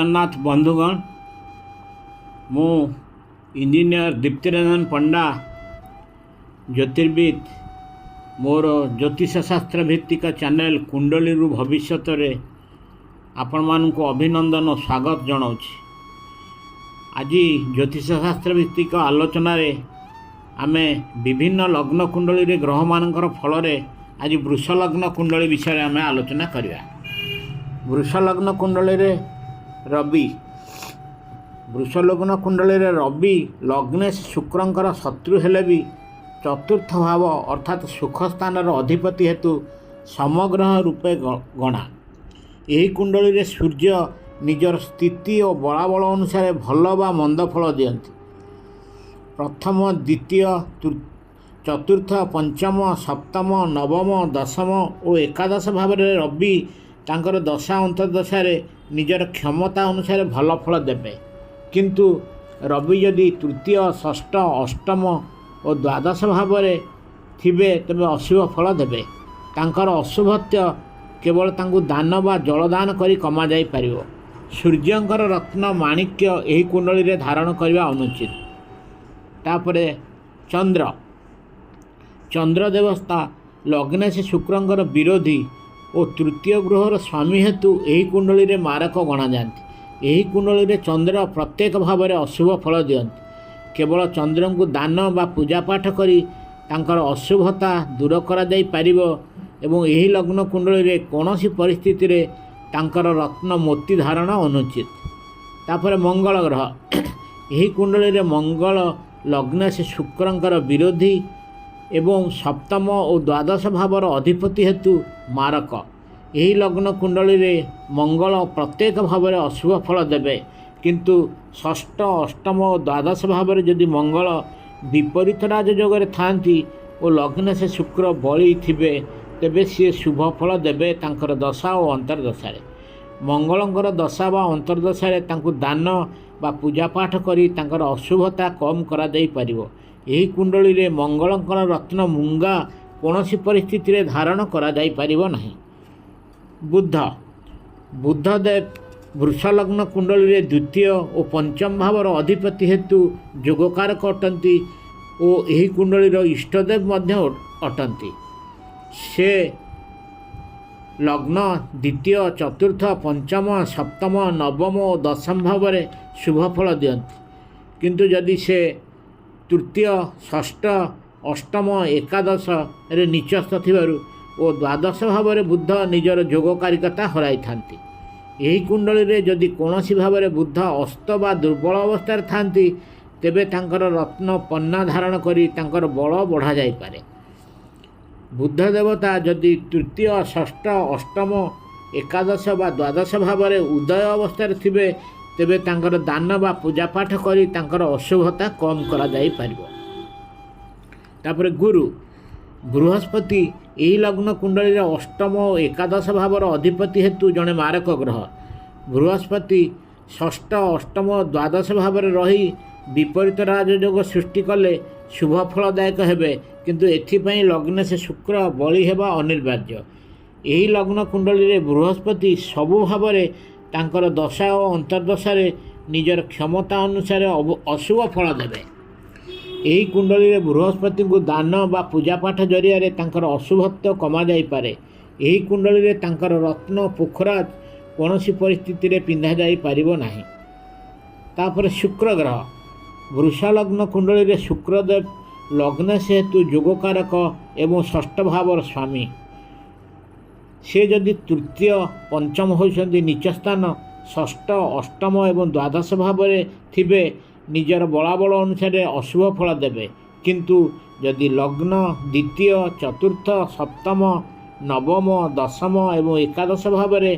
जगन्नाथ बंधुगण मु इंजीनियर दीप्तिरंजन पंडा ज्योतिर्विद मोर ज्योतिष शास्त्र भित्तिक चैनल कुंडली भविष्य रे आपण मानक अभिनंदन और स्वागत जनाऊँगी। आज ज्योतिष शास्त्र भित्तिक आलोचन आमे विभिन्न लग्न कुंडली रे ग्रह मानकर फल आज वृष लग्न कुंडली विषय आम आलोचना करवा। वृष लग्न कुंडली रे रवि वृष लग्न कुंडली रे रवि लग्नेश शुक्रंकर शत्रु हेले भी चतुर्थ भाव अर्थात सुख स्थान अधिपति हेतु समग्रह रूपे गणा। यही कुंडली रे सूर्य निजर स्थिति और बलाबल अनुसार भल बा मंद फल दियंती। प्रथम द्वितीय चतुर्थ पंचम सप्तम नवम दशम और एकादश भाव में रवि तांकर दशा अंतर्दशा निजर क्षमता अनुसार भल फल देवे, किंतु रवि यदि तृतीय षष्ठ अष्टम और द्वादश भाव थे तेज अशुभ फल देवे। तांकर अशुभत्य केवल तांकु दान बा जलदान करी कमा जाई परिवो। सूर्यंकर रत्न माणिक्य यही कुंडली रे धारण करवा अनुचित। तापरे चंद्र चंद्र देवस्था लग्नेश शुक्रंकर विरोधी और तृतीय गृहर स्वामी हेतु यही कुंडली रे मारक गणा जाती। यही कुंडली रे चंद्र प्रत्येक भाव में अशुभ फल दियंती। केवल चंद्र को दान बा पूजा पाठ करी तांकर अशुभता दूर करा जाई परिबो एवं यही लग्न कुंडली रे कौनसी परिस्थिति रे तांकर रत्न मोती धारण अनुचित। तापर मंगल ग्रह यही कुंडली रे मंगल लग्नेश शुक्रंकर विरोधी एवं सप्तम और द्वादश भावर अधिपति हेतु मारक। यही लग्न कुंडली रे मंगल प्रत्येक भाव में अशुभ फल देवे, किंतु षष्ठ अष्टम और द्वादश भाव में जदि मंगल विपरीत राजयोगे थांती और लग्न से शुक्र बली थिबे तेबे सी शुभ फल देवे तांकर दशा और अंतर्दशा। मंगलंकर दशा बा अंतर्दशा तांकु दान बा पूजा पाठ करी तांकर अशुभता कम करा जाई परिवो। यही कुंडली रे मंगलंकर रत्न मूंगा कौनसी परिस्थिति रे धारण करा जाई परिवो नहीं। बुध बुधदेव वृष लग्न कुंडली रे द्वितीय और पंचम भावर अधिपति हेतु जोगकारक अटंती और यही कुंडली रो इष्टदेव मध्य अटंती। से लग्न द्वितीय चतुर्थ पंचम सप्तम नवम और दशम भाव में शुभ फल दियंती, किंतु जदि से तृतीय षष्ठ अष्टम एकादश रे निचस्थ थिबारु और द्वादश भाव में बुध निजर जोगकारिकता हराई थांती। यही कुंडली रे जदि कौनसी भाव में बुध अस्त बा दुर्बल अवस्था थांती तेबे तांकर रत्न पन्ना धारण करी तांकर बल बढ़ा जाई पारे। बुध देवता जदि तृतीय षष्ठ अष्टम एकादश बा द्वादश भाव में उदय अवस्था थिबे तेबे तांकर दान बा पूजा पाठ करी तांकर अशुभता कम करा जाई परिबो। तापर गुरु बृहस्पति यही लग्न कुंडली रे अष्टम और एकादश भावर अधिपति हेतु जड़े मारक ग्रह। बृहस्पति षष्ठ अष्टम द्वादश भाव में रही विपरीत राजयोग सृष्टि कले शुभ फलदायक हेबे, किंतु एथिपाई लग्न से शुक्र बली हेबा अनिवार्य। यही लग्न कुंडली रे बृहस्पति सबु भाव में तांकर दशा और अंतर्दशा निजर क्षमता अनुसार अशुभ फल देवे। यही कुंडली रे बृहस्पति को दान बा पूजा पाठ जरिया तांकर अशुभत्व कमा जाई पारे। यही कुंडली रे तांकर रत्न पोखराज कौनसी परिस्थिति रे पिंधा जाई पारिबो नाही। तापर शुक्र ग्रह वृष लग्न कुंडली रे शुक्रदेव लग्न से हेतु जोगकारक एवं षष्ठ भावर स्वामी। से जदि तृतीय पंचम होइछन्ति नीच स्थान षष्ठ अष्टम एवं द्वादश भाव में थिबे निजर बलाबल अनुसार अशुभ फल देवे, किंतु जदि लग्न द्वितीय चतुर्थ सप्तम नवम दशम एवं एकादश भाव में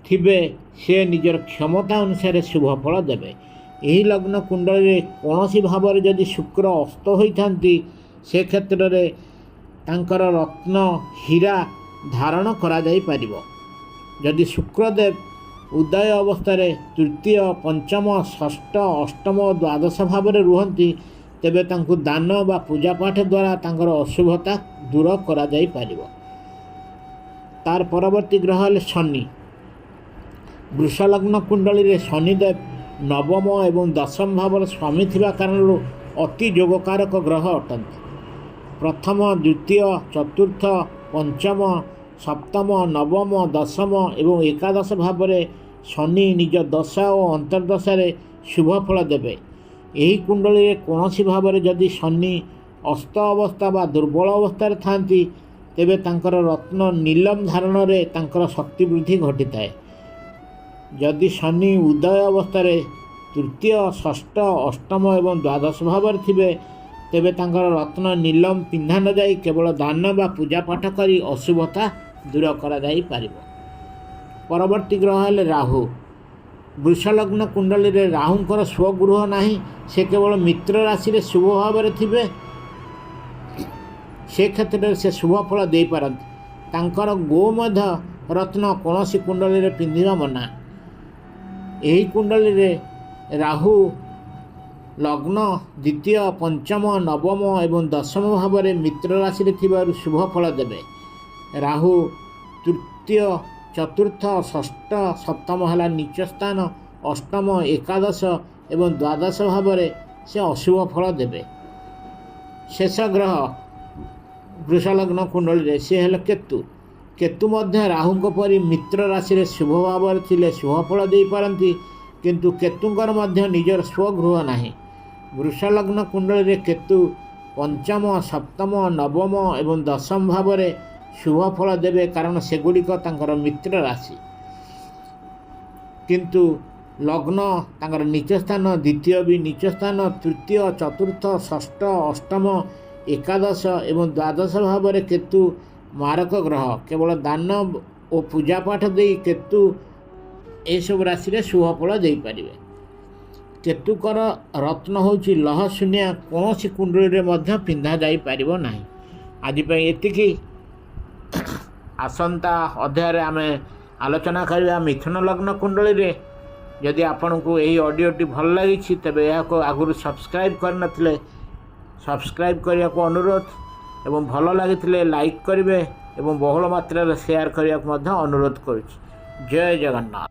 थिबे से निजर क्षमता अनुसार शुभ फल देवे। यही लग्न कुंडली रे कौनसी भाव में जदि शुक्र अस्त होइथांती से क्षेत्र में तांकर रत्न हीरा धारण करा जाई परिबो। जदि शुक्रदेव उदय अवस्था तृतीय पंचम षष्ठ अष्टम द्वादश भाव में रुहंती तेबे तांकु दान बा पूजा पाठ द्वारा तांकर अशुभता दूर करा जाई परिबो। तार परवर्ती ग्रह हेले शनि। ବୃଷଲଗ୍ନ କୁଣ୍ଡଳୀରେ ଶନିଦେବ ନବମ ଏବଂ ଦଶମ ଭାବରେ ସ୍ୱାମୀ ଥିବା କାରଣରୁ ଅତି ଯୋଗକାରକ ଗ୍ରହ ଅଟନ୍ତି। ପ୍ରଥମ, ଦ୍ୱିତୀୟ, ଚତୁର୍ଥ, ପଞ୍ଚମ, ସପ୍ତମ, ନବମ, ଦଶମ ଏବଂ ଏକାଦଶ ଭାବରେ ଶନି ନିଜ ଦଶା ଓ ଅନ୍ତର୍ଦଶାରେ ଶୁଭ ଫଳ ଦେବେ। ଏହି କୁଣ୍ଡଳୀରେ କୌଣସି ଭାବରେ ଯଦି ଶନି ଅସ୍ତ ଅବସ୍ଥା ବା ଦୁର୍ବଳ ଅବସ୍ଥାରେ ଥାନ୍ତି ତେବେ ତାଙ୍କର ରତ୍ନ ନୀଲମ ଧାରଣରେ ତାଙ୍କର ଶକ୍ତି ବୃଦ୍ଧି ଘଟିଥାଏ। ଯଦି ଶନି ଉଦୟ ଅବସ୍ଥାରେ ତୃତୀୟ, ଷଷ୍ଠ, ଅଷ୍ଟମ ଏବଂ ଦ୍ୱାଦଶ ଭାବରେ ଥିବେ ତେବେ ତାଙ୍କର ରତ୍ନ ନୀଲମ ପିନ୍ଧା ନ ଯାଇ କେବଳ ଦାନ ବା ପୂଜାପାଠ କରି ଅଶୁଭତା ଦୂର କରାଯାଇପାରିବ। ପରବର୍ତ୍ତୀ ଗ୍ରହ ହେଲେ ରାହୁ। ବୃଷଲଗ୍ନ କୁଣ୍ଡଳୀରେ ରାହୁଙ୍କର ସ୍ୱଗୃହ ନାହିଁ, ସେ କେବଳ ମିତ୍ର ରାଶିରେ ଶୁଭ ଭାବରେ ଥିବେ ସେ କ୍ଷେତ୍ରରେ ସେ ଶୁଭ ଫଳ ଦେଇପାରନ୍ତି। ତାଙ୍କର ଗୋମଧ୍ୟ ରତ୍ନ କୌଣସି କୁଣ୍ଡଳୀରେ ପିନ୍ଧିବା ମନା। ଏହି କୁଣ୍ଡଳୀରେ ରାହୁ ଲଗ୍ନ ଦ୍ୱିତୀୟ, ପଞ୍ଚମ, ନବମ ଏବଂ ଦଶମ ଭାବରେ ମିତ୍ର ରାଶିରେ ଥିବାରୁ ଶୁଭ ଫଳ ଦେବେ। ରାହୁ ତୃତୀୟ, ଚତୁର୍ଥ, ଷଷ୍ଠ, ସପ୍ତମ ହେଲା ନୀଚ ସ୍ଥାନ, ଅଷ୍ଟମ, ଏକାଦଶ ଏବଂ ଦ୍ୱାଦଶ ଭାବରେ ସେ ଅଶୁଭ ଫଳ ଦେବେ। ଶେଷ ଗ୍ରହ ବୃଷଲଗ୍ନ କୁଣ୍ଡଳୀରେ ସେ ହେଲେ କେତୁ। କେତୁ ମଧ୍ୟ ରାହୁଙ୍କ ପରି ମିତ୍ର ରାଶିରେ ଶୁଭ ଭାବରେ ଥିଲେ ଶୁଭ ଫଳ ଦେଇପାରନ୍ତି, କିନ୍ତୁ କେତୁଙ୍କର ମଧ୍ୟ ନିଜର ସ୍ୱଗୃହ ନାହିଁ। ବୃଷଲଗ୍ନ କୁଣ୍ଡଳୀରେ କେତୁ ପଞ୍ଚମ, ସପ୍ତମ, ନବମ ଏବଂ ଦଶମ ଭାବରେ ଶୁଭ ଫଳ ଦେବେ କାରଣ ସେଗୁଡ଼ିକ ତାଙ୍କର ମିତ୍ର ରାଶି, କିନ୍ତୁ ଲଗ୍ନ ତାଙ୍କର ନୀଚ ସ୍ଥାନ, ଦ୍ୱିତୀୟ ବି ନୀଚ ସ୍ଥାନ, ତୃତୀୟ, ଚତୁର୍ଥ, ଷଷ୍ଠ, ଅଷ୍ଟମ, ଏକାଦଶ ଏବଂ ଦ୍ୱାଦଶ ଭାବରେ କେତୁ ମାରକ ଗ୍ରହ। କେବଳ ଦାନ ଓ ପୂଜାପାଠ ଦେଇ କେତୁ ଏସବୁ ରାଶିରେ ଶୁଭ ଫଳ ଦେଇପାରିବେ। କେତୁଙ୍କର ରତ୍ନ ହେଉଛି ଲହଶୂନ୍ୟା, କୌଣସି କୁଣ୍ଡଳୀରେ ମଧ୍ୟ ପିନ୍ଧା ଯାଇପାରିବ ନାହିଁ। ଆଜି ପାଇଁ ଏତିକି। ଆସନ୍ତା ଅଧ୍ୟାୟରେ ଆମେ ଆଲୋଚନା କରିବା ମିଥୁନ ଲଗ୍ନ କୁଣ୍ଡଳୀରେ। ଯଦି ଆପଣଙ୍କୁ ଏହି ଅଡ଼ିଓଟି ଭଲ ଲାଗିଛି ତେବେ ଏହାକୁ ଆଗରୁ ସବସ୍କ୍ରାଇବ୍ କରିନଥିଲେ ସବସ୍କ୍ରାଇବ୍ କରିବାକୁ ଅନୁରୋଧ ଏବଂ ଭଲ ଲାଗିଥିଲେ ଲାଇକ୍ କରିବେ ଏବଂ ବହୁଳ ମାତ୍ରାରେ ସେୟାର କରିବାକୁ ମଧ୍ୟ ଅନୁରୋଧ କରୁଛି। ଜୟ ଜଗନ୍ନାଥ।